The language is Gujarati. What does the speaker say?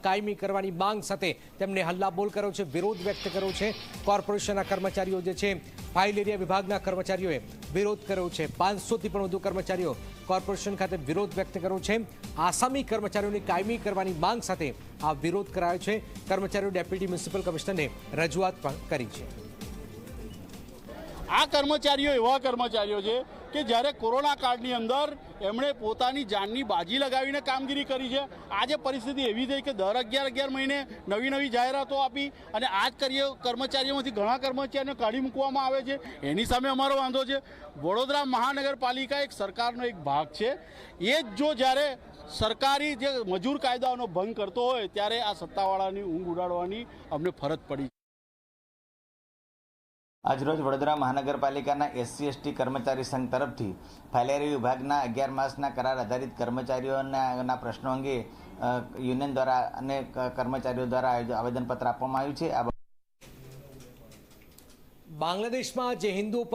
કાયમી કરવાની માંગ સાથે તેમણે હલ્લાબોલ કર્યો છે, વિરોધ વ્યક્ત કર્યો છે। કોર્પોરેશનના કર્મચારીઓ જે છે, ફાઇલ એરિયા વિભાગના કર્મચારીઓએ વિરોધ કર્યો છે। 500થી પણ વધુ કર્મચારીઓ કોર્પોરેશન ખાતે વિરોધ વ્યક્ત કર્યો છે। આસામી કર્મચારીઓની કાયમી કરવાની માંગ સાથે આ વિરોધ કરાયો છે। કર્મચારીઓ ડેપ્યુટી મ્યુનિસિપલ કમિશનરને રજૂઆત પણ કરી છે। આ કર્મચારીઓ એવા કર્મચારીઓ છે કે જ્યારે કોરોના કાળની અંદર એમણે પોતાની જાનની બાજી લગાવીને કામગીરી કરી છે। આજે પરિસ્થિતિ એવી થઈ કે દર 11 મહિને નવી જાહેરાતો આપી અને આ જ કર્મચારીઓમાંથી ઘણા કર્મચારીઓને કાઢી મૂકવામાં આવે છે। એની સામે અમારો વાંધો છે। વડોદરા મહાનગરપાલિકા એક સરકારનો એક ભાગ છે। એ જ જો જ્યારે સરકારી જે મજૂર કાયદાઓનો ભંગ કરતો હોય ત્યારે આ સત્તાવાળાની ઊંઘ ઉડાડવાની અમને ફરજ પડી। આજરોજ વડોદરા મહાનગરપાલિકાના એસસી એસટી કર્મચારી સંઘ તરફથી ફાઇલેરી વિભાગના 11 માસના કરાર આધારિત કર્મચારીઓના પ્રશ્નો અંગે યુનિયન દ્વારા અને કર્મચારીઓ દ્વારા આવેદનપત્ર આપવામાં આવ્યું છે। બાંગ્લાદેશમાં જે હિન્દુઓ પર